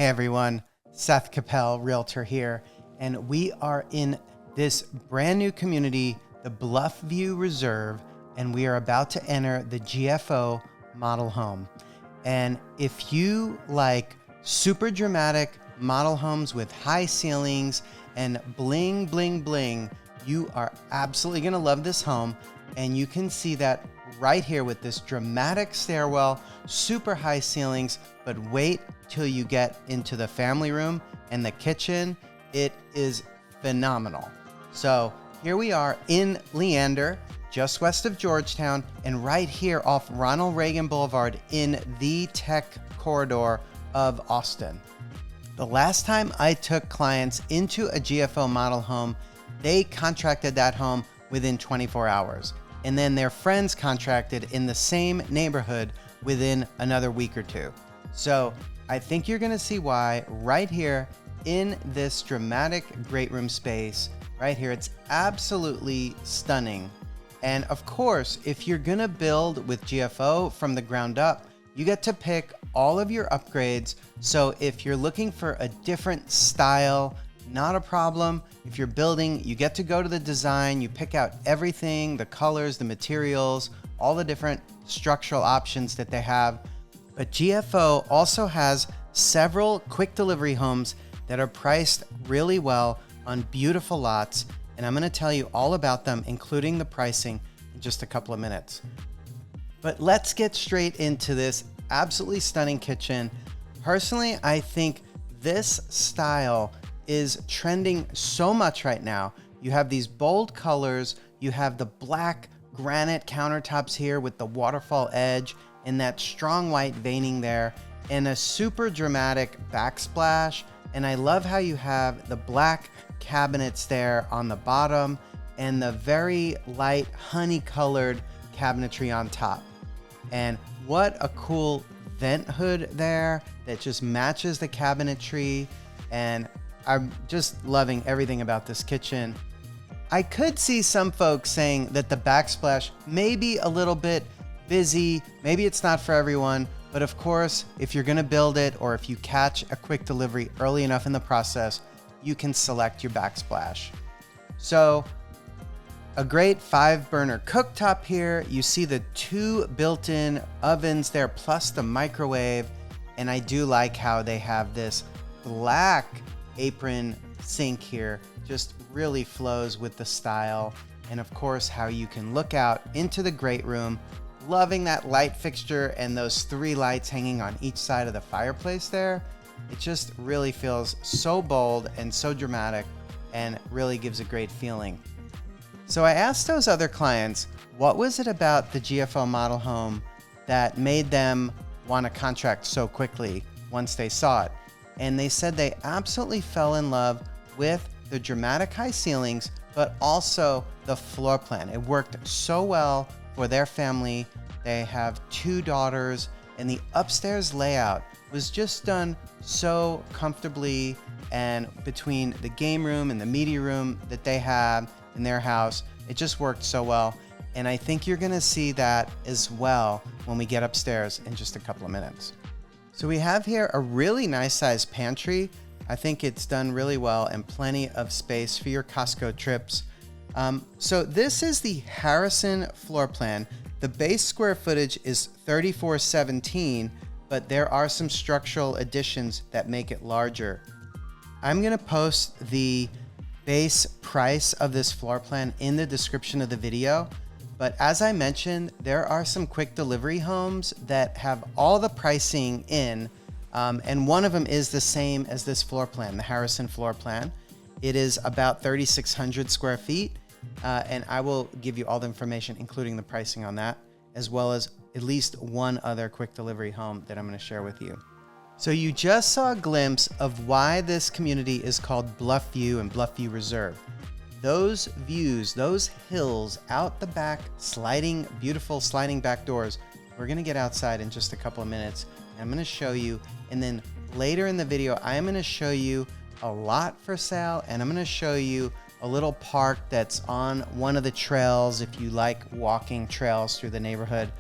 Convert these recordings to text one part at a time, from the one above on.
everyone, Seth Koppel, Realtor here, and we are in this brand new community, the Bluffview Reserve, and we are about to enter the GFO Model Home. And if you like super dramatic model homes with high ceilings and bling, bling, bling, you are absolutely gonna love this home. And you can see that right here with this dramatic stairwell, super high ceilings, but wait till you get into the family room and the kitchen. It is phenomenal. So here we are in Leander, just west of Georgetown, and right here off Ronald Reagan Boulevard in the tech corridor of Austin. The last time I took clients into a GFO model home, they contracted that home within 24 hours. And then their friends contracted in the same neighborhood within another week or two. So I think you're gonna see why right here in this dramatic great room space, right here, it's absolutely stunning. And of course, if you're gonna build with GFO from the ground up, you get to pick all of your upgrades. So if you're looking for a different style, not a problem. If you're building, you get to go to the design, you pick out everything, the colors, the materials, all the different structural options that they have. But GFO also has several quick delivery homes that are priced really well on beautiful lots. And I'm gonna tell you all about them, including the pricing, in just a couple of minutes. But let's get straight into this absolutely stunning kitchen. Personally, I think this style is trending so much right now. You have these bold colors, you have the black granite countertops here with the waterfall edge and that strong white veining there, and a super dramatic backsplash. And I love how you have the black cabinets there on the bottom and the very light honey colored cabinetry on top. And what a cool vent hood there that just matches the cabinetry. And I'm just loving everything about this kitchen. I could see some folks saying that the backsplash may be a little bit busy. Maybe it's not for everyone, but of course, if you're gonna build it or if you catch a quick delivery early enough in the process, you can select your backsplash. So a great 5-burner cooktop here. You see the 2 built-in ovens there, plus the microwave. And I do like how they have this black apron sink here, just really flows with the style. And of course, how you can look out into the great room, loving that light fixture and those 3 lights hanging on each side of the fireplace there. It just really feels so bold and so dramatic and really gives a great feeling. So I asked those other clients, what was it about the GFO model home that made them want to contract so quickly once they saw it? And they said they absolutely fell in love with the dramatic high ceilings, but also the floor plan. It worked so well for their family. They have 2 daughters, and the upstairs layout was just done so comfortably. And between the game room and the media room that they have in their house, it just worked so well. And I think you're gonna see that as well when we get upstairs in just a couple of minutes. So we have here a really nice sized pantry. I think it's done really well and plenty of space for your Costco trips. So this is the Harrison Floorplan. The base square footage is 3417, but there are some structural additions that make it larger. I'm gonna post the base price of this floor plan in the description of the video. But as I mentioned, there are some quick delivery homes that have all the pricing in, and one of them is the same as this floor plan, the Harrison floor plan. It is about 3,600 square feet, and I will give you all the information, including the pricing on that, as well as at least one other quick delivery home that I'm gonna share with you. So you just saw a glimpse of why this community is called Bluffview and Bluffview Reserve. Those views, those hills out the back, beautiful sliding back doors. We're gonna get outside in just a couple of minutes, and I'm gonna show you. And then later in the video, I am gonna show you a lot for sale, and I'm gonna show you a little park that's on one of the trails if you like walking trails through the neighborhood,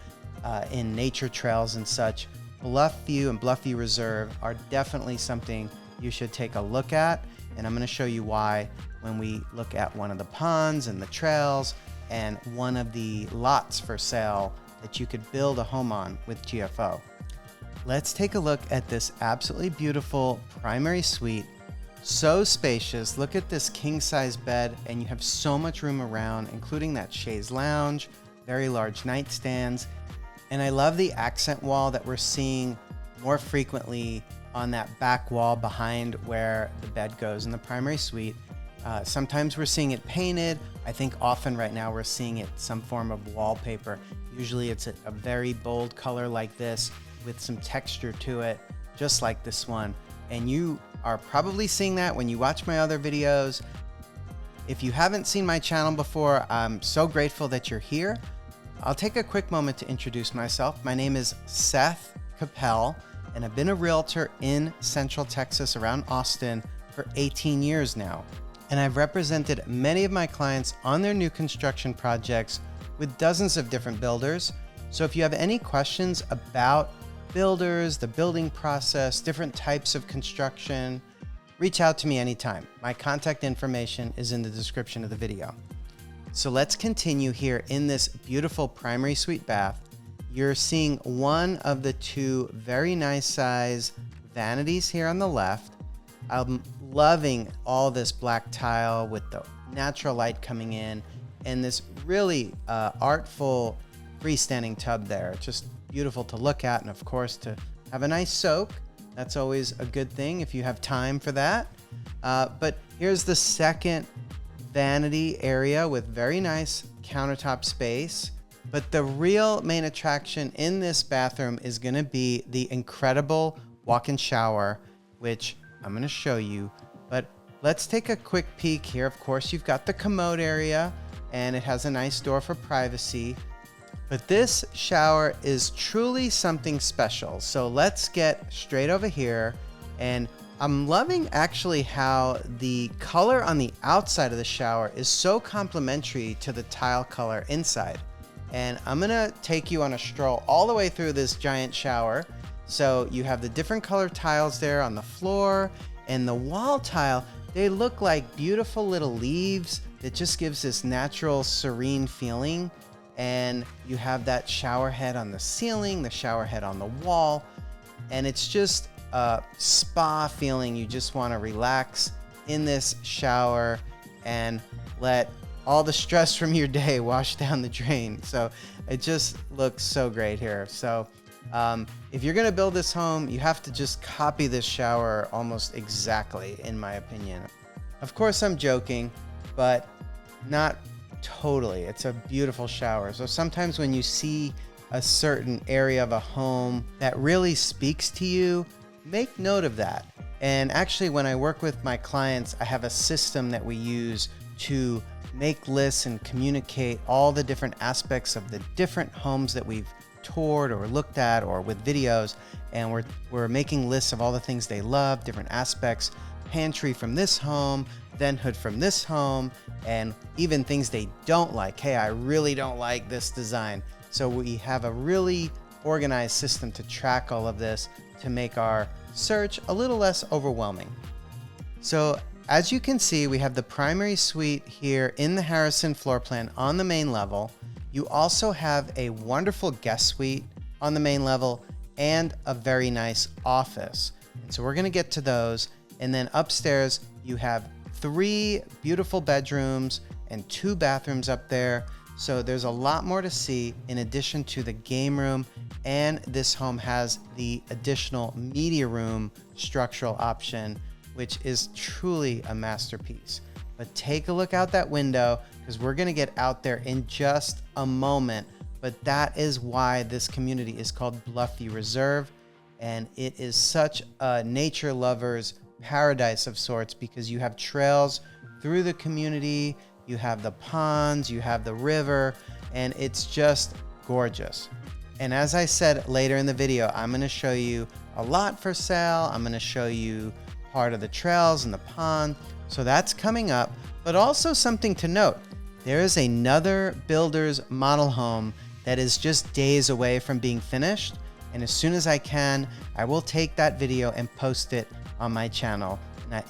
in nature trails and such. Bluffview and Bluffview Reserve are definitely something you should take a look at. And I'm going to show you why when we look at one of the ponds and the trails and one of the lots for sale that you could build a home on with GFO. Let's take a look at this absolutely beautiful primary suite. So spacious. Look at this king size bed, and you have so much room around, including that chaise lounge, very large nightstands. And I love the accent wall that we're seeing more frequently on that back wall behind where the bed goes in the primary suite. Sometimes we're seeing it painted. I think often right now we're seeing it some form of wallpaper. Usually it's a very bold color like this with some texture to it, just like this one. And you are probably seeing that when you watch my other videos. If you haven't seen my channel before, I'm so grateful that you're here. I'll take a quick moment to introduce myself. My name is Seth Koppel, and I've been a realtor in Central Texas around Austin for 18 years now. And I've represented many of my clients on their new construction projects with dozens of different builders. So if you have any questions about builders, the building process, different types of construction, reach out to me anytime. My contact information is in the description of the video. So let's continue here in this beautiful primary suite bath. You're seeing one of the two very nice size vanities here on the left. I'm loving all this black tile with the natural light coming in and this really artful freestanding tub there. Just beautiful to look at, and of course to have a nice soak. That's always a good thing if you have time for that. But here's the second vanity area with very nice countertop space. But the real main attraction in this bathroom is going to be the incredible walk-in shower, which I'm going to show you. But let's take a quick peek here. Of course, you've got the commode area, and it has a nice door for privacy. But this shower is truly something special. So let's get straight over here. And I'm loving actually how the color on the outside of the shower is so complementary to the tile color inside. And I'm gonna take you on a stroll all the way through this giant shower. So you have the different color tiles there on the floor, and the wall tile, they look like beautiful little leaves that just gives this natural serene feeling. And you have that shower head on the ceiling, the shower head on the wall, and it's just a spa feeling. You just want to relax in this shower and let all the stress from your day wash down the drain. So it just looks so great here. So if you're gonna build this home, you have to just copy this shower almost exactly, in my opinion. Of course I'm joking, but not totally. It's a beautiful shower. So sometimes when you see a certain area of a home that really speaks to you, make note of that. And actually, when I work with my clients, I have a system that we use to make lists and communicate all the different aspects of the different homes that we've toured or looked at, or with videos. And we're making lists of all the things they love, different aspects, pantry from this home, venthood from this home, and even things they don't like. Hey, I really don't like this design. So we have a really organized system to track all of this to make our search a little less overwhelming. So as you can see, we have the primary suite here in the Harrison floor plan on the main level. You also have a wonderful guest suite on the main level and a very nice office. And so we're gonna get to those. And then upstairs, you have 3 beautiful bedrooms and 2 bathrooms up there. So there's a lot more to see in addition to the game room, and this home has the additional media room structural option, which is truly a masterpiece. But take a look out that window, because we're gonna get out there in just a moment. But that is why this community is called Bluffview Reserve, and it is such a nature lover's paradise of sorts, because you have trails through the community, you have the ponds, you have the river, and it's just gorgeous. And as I said later in the video, I'm going to show you a lot for sale. I'm going to show you part of the trails and the pond. So that's coming up. But also something to note, there is another builder's model home that is just days away from being finished. And as soon as I can, I will take that video and post it on my channel.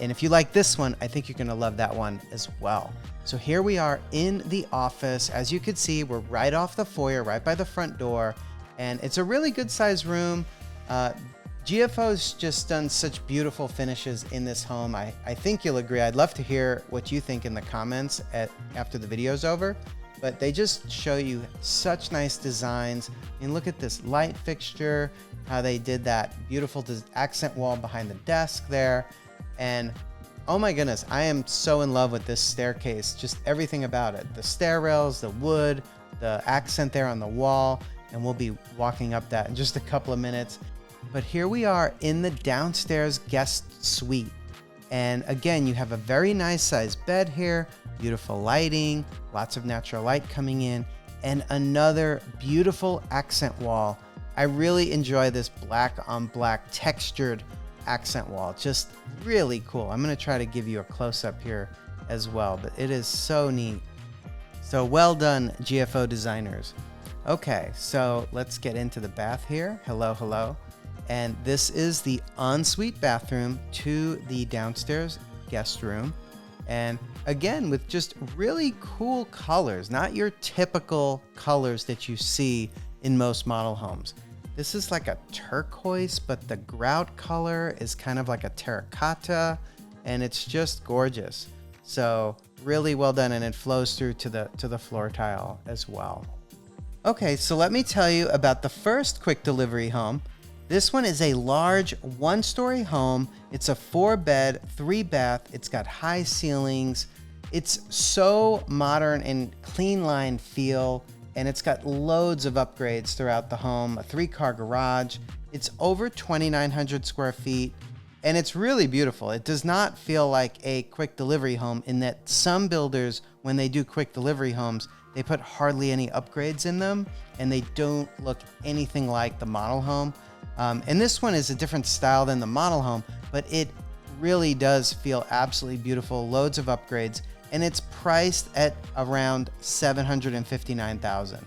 And if you like this one, I think you're gonna love that one as well. So here we are in the office. As you can see, we're right off the foyer, right by the front door. And it's a really good sized room. GFO's just done such beautiful finishes in this home. I think you'll agree. I'd love to hear what you think in the comments after the video's over. But they just show you such nice designs. And look at this light fixture, how they did that beautiful accent wall behind the desk there. And oh my goodness, I am so in love with this staircase, just everything about it. The stair rails, the wood, the accent there on the wall, and we'll be walking up that in just a couple of minutes. But here we are in the downstairs guest suite. And again, you have a very nice sized bed here, beautiful lighting, lots of natural light coming in, and another beautiful accent wall. I really enjoy this black on black textured accent wall, just really cool. I'm gonna try to give you a close up here as well, but it is so neat. So well done, GFO designers. Okay, so let's get into the bath here. Hello, hello. And this is the ensuite bathroom to the downstairs guest room. And again, with just really cool colors, not your typical colors that you see in most model homes. This is like a turquoise, but the grout color is kind of like a terracotta, and it's just gorgeous. So really well done, and it flows through to the floor tile as well. Okay, so let me tell you about the first quick delivery home. This one is a large one-story home. It's a 4-bed, 3-bath. It's got high ceilings. It's so modern and clean line feel, and it's got loads of upgrades throughout the home. A 3-car garage. It's over 2,900 square feet, and it's really beautiful. It does not feel like a quick delivery home in that some builders, when they do quick delivery homes, they put hardly any upgrades in them, and they don't look anything like the model home. And this one is a different style than the model home, but it really does feel absolutely beautiful. Loads of upgrades, and it's priced at around $759,000.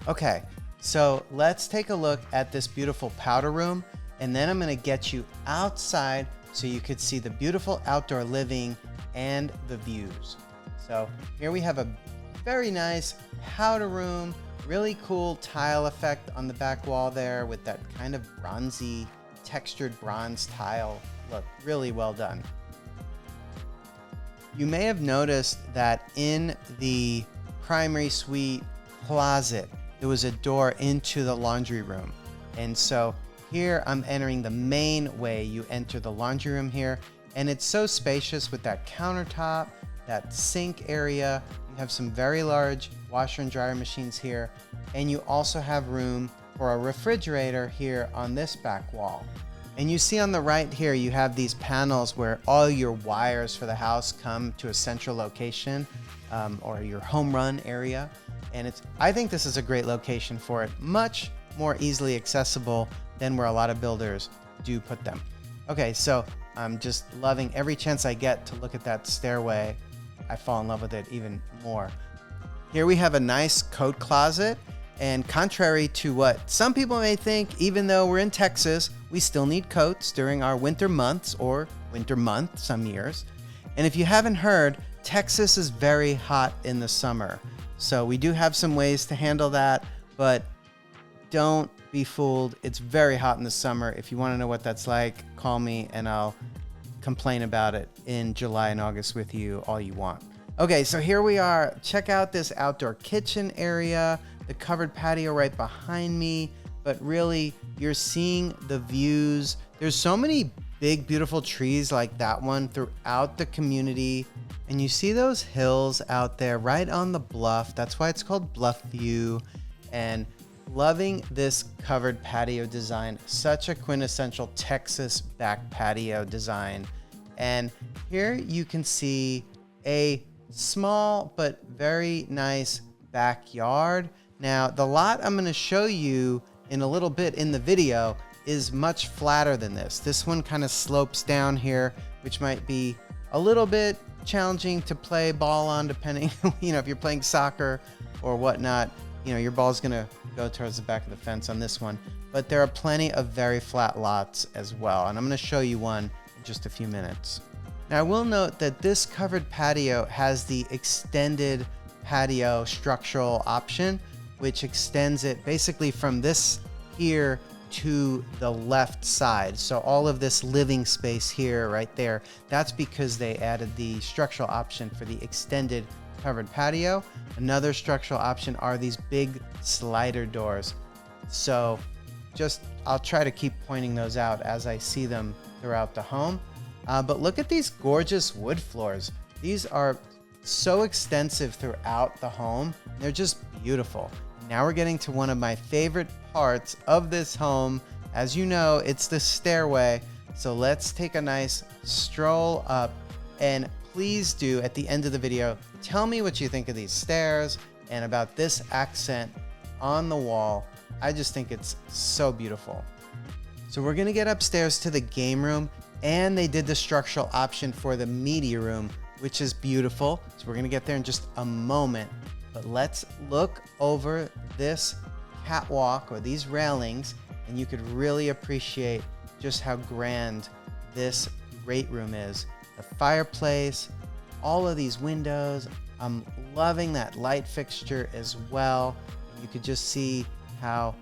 Okay, so let's take a look at this beautiful powder room, and then I'm gonna get you outside so you could see the beautiful outdoor living and the views. So here we have a very nice powder room. Really cool tile effect on the back wall there with that kind of bronzy, textured bronze tile. Look, really well done. You may have noticed that in the primary suite closet, there was a door into the laundry room. And so here I'm entering the main way you enter the laundry room here. And it's so spacious with that countertop, that sink area. You have some very large washer and dryer machines here, and you also have room for a refrigerator here on this back wall. And you see on the right here, you have these panels where all your wires for the house come to a central location, or your home run area. And I think this is a great location for it, much more easily accessible than where a lot of builders do put them. Okay, so I'm just loving every chance I get to look at that stairway. I fall in love with it even more. Here we have a nice coat closet, and contrary to what some people may think, even though we're in Texas, we still need coats during our winter months, or winter month some years. And if you haven't heard, Texas is very hot in the summer. So we do have some ways to handle that, but don't be fooled. It's very hot in the summer. If you want to know what that's like, call me and I'll complain about it in July and August with you all you want. Okay, so here we are. Check out this outdoor kitchen area, the covered patio right behind me, but really you're seeing the views. There's so many big, beautiful trees like that one throughout the community. And you see those hills out there right on the bluff. That's why it's called Bluffview. And loving this covered patio design, such a quintessential Texas back patio design. And here you can see a small but very nice backyard. Now, the lot I'm going to show you in a little bit in the video is much flatter than this. This one kind of slopes down here, which might be a little bit challenging to play ball on, depending, if you're playing soccer or whatnot. you know, your ball's gonna go towards the back of the fence on this one, but there are plenty of very flat lots as well. And I'm gonna show you one in just a few minutes. Now I will note that this covered patio has the extended patio structural option, which extends it basically from this here to the left side. So all of this living space here, right there, that's because they added the structural option for the extended covered patio. Another structural option are these big slider doors. So I'll try to keep pointing those out as I see them throughout the home. But look at these gorgeous wood floors. These are so extensive throughout the home. They're just beautiful. Now we're getting to one of my favorite parts of this home. As you know, it's the stairway. So let's take a nice stroll up, and please do, at the end of the video, tell me what you think of these stairs and about this accent on the wall. I just think it's so beautiful. So we're gonna get upstairs to the game room, and they did the structural option for the media room, which is beautiful. So we're gonna get there in just a moment. But let's look over this catwalk or these railings, and you could really appreciate just how grand this great room is. The fireplace, all of these windows. I'm loving that light fixture as well. You could just see how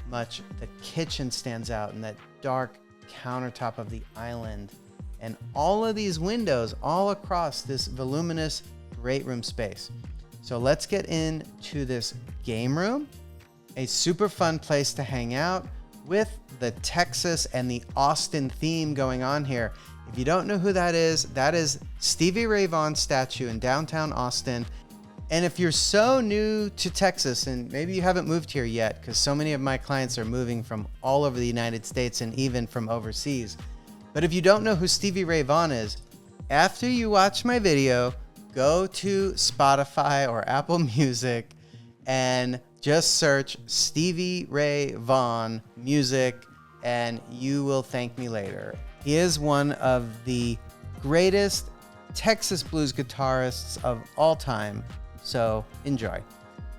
much the kitchen stands out and that dark countertop of the island. And all of these windows all across this voluminous great room space. So let's get into this game room, a super fun place to hang out with the Texas and the Austin theme going on here. If you don't know who that is Stevie Ray Vaughan's statue in downtown Austin. And if you're so new to Texas, and maybe you haven't moved here yet, because so many of my clients are moving from all over the United States and even from overseas. But if you don't know who Stevie Ray Vaughan is, after you watch my video, go to Spotify or Apple Music and just search Stevie Ray Vaughan music, and you will thank me later. He is one of the greatest Texas blues guitarists of all time, so enjoy.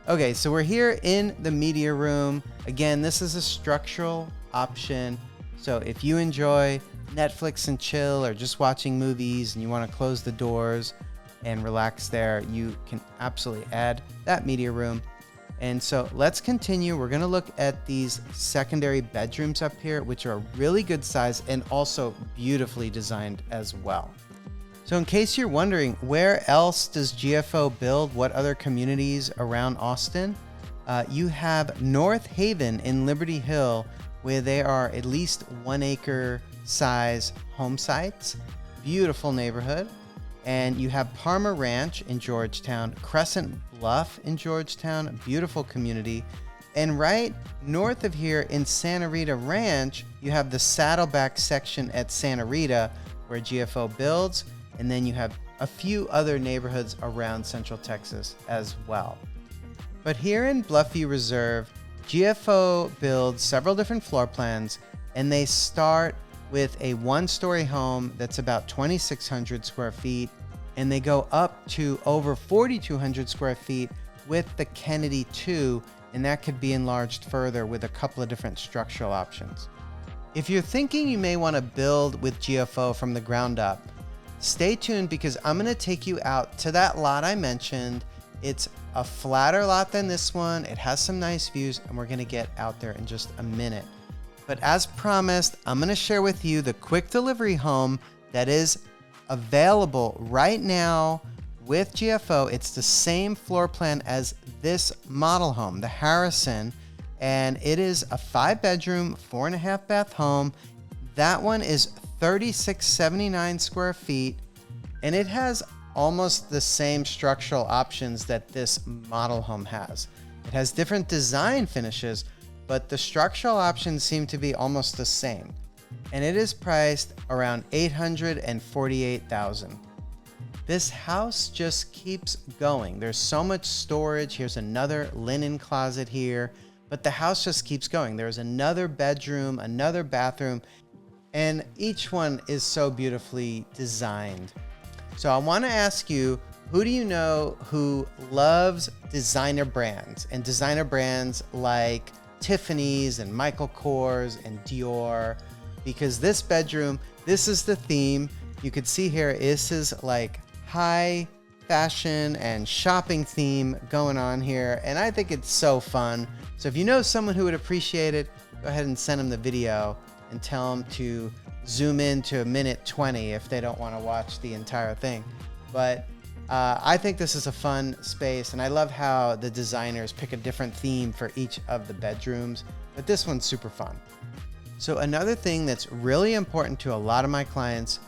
Okay, so we're here in the media room. Again, this is a structural option, so if you enjoy Netflix and chill or just watching movies and you want to close the doors and relax there, you can absolutely add that media room. And so let's continue. We're going to look at these secondary bedrooms up here, which are really good size and also beautifully designed as well. So in case you're wondering, where else does GFO build? What other communities around Austin? You have North Haven in Liberty Hill, where there are at least 1 acre size home sites. Beautiful neighborhood. And you have Parma Ranch in Georgetown, Crescent Bluff in Georgetown, a beautiful community. And right north of here in Santa Rita Ranch, you have the Saddleback section at Santa Rita where GFO builds. And then you have a few other neighborhoods around Central Texas as well. But here in Bluffview Reserve, GFO builds several different floor plans, and they start with a 1-story home that's about 2,600 square feet, and they go up to over 4,200 square feet with the Kennedy 2, and that could be enlarged further with a couple of different structural options. If you're thinking you may want to build with GFO from the ground up, stay tuned because I'm going to take you out to that lot I mentioned. It's a flatter lot than this one. It has some nice views, and we're going to get out there in just a minute. But as promised, I'm going to share with you the quick delivery home that is available right now with GFO. It's the same floor plan as this model home, the Harrison, and it is a 5-bedroom, 4.5 bath home. That one is 3,679 square feet, and it has almost the same structural options that this model home has. It has different design finishes, but the structural options seem to be almost the same. And it is priced around $848,000. This house just keeps going. There's so much storage. Here's another linen closet here, but the house just keeps going. There's another bedroom, another bathroom, and each one is so beautifully designed. So I want to ask you, who do you know who loves designer brands, and designer brands like Tiffany's and Michael Kors and Dior? Because this bedroom, this is the theme. You could see here, this is like high fashion and shopping theme going on here. And I think it's so fun. So if you know someone who would appreciate it, go ahead and send them the video and tell them to zoom in to 1:20 if they don't want to watch the entire thing. But I think this is a fun space, and I love how the designers pick a different theme for each of the bedrooms, but this one's super fun. So another thing that's really important to a lot of my clients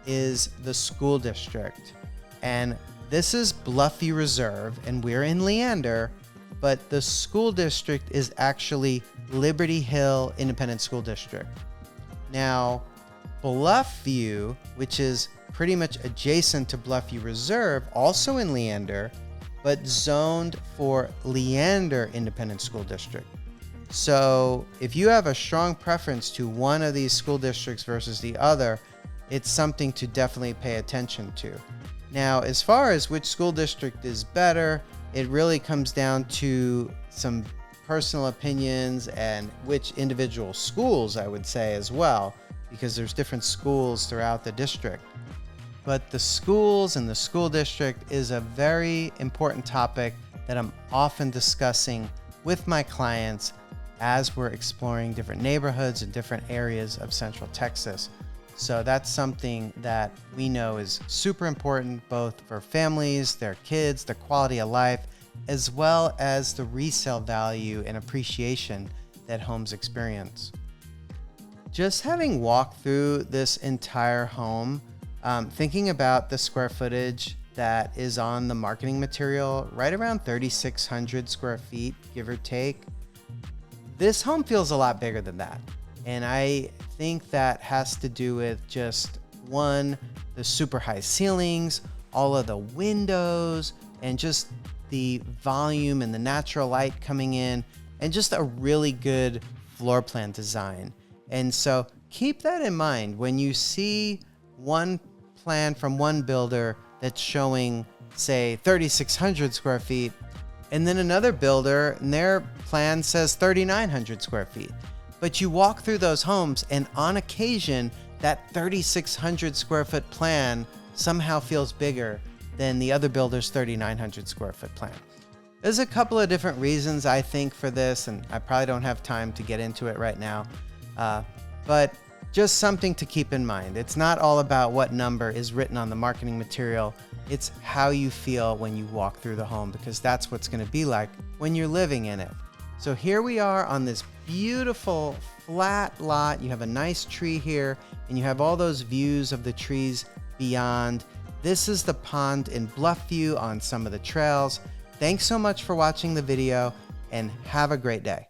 is the school district. And this is Bluffview Reserve, and we're in Leander, but the school district is actually Liberty Hill Independent School District. Now, Bluffview, which is pretty much adjacent to Bluffview Reserve, also in Leander, but zoned for Leander Independent School District. So if you have a strong preference to one of these school districts versus the other, it's something to definitely pay attention to. Now, as far as which school district is better, it really comes down to some personal opinions and which individual schools, I would say, as well, because there's different schools throughout the district. But the schools and the school district is a very important topic that I'm often discussing with my clients as we're exploring different neighborhoods and different areas of Central Texas. So that's something that we know is super important, both for families, their kids, their quality of life, as well as the resale value and appreciation that homes experience. Just having walked through this entire home, thinking about the square footage that is on the marketing material, right around 3,600 square feet, give or take, this home feels a lot bigger than that. And I think that has to do with just, one, the super high ceilings, all of the windows, and just the volume and the natural light coming in, and just a really good floor plan design. And so keep that in mind when you see one plan from one builder that's showing, say, 3,600 square feet, and then another builder and their plan says 3,900 square feet. But you walk through those homes, and on occasion, that 3,600 square foot plan somehow feels bigger than the other builder's 3,900 square foot plan. There's a couple of different reasons, I think, for this, and I probably don't have time to get into it right now. But just something to keep in mind. It's not all about what number is written on the marketing material. It's how you feel when you walk through the home, because that's what's going to be like when you're living in it. So here we are on this beautiful flat lot. You have a nice tree here, and you have all those views of the trees beyond. This is the pond in Bluffview on some of the trails. Thanks so much for watching the video, and have a great day.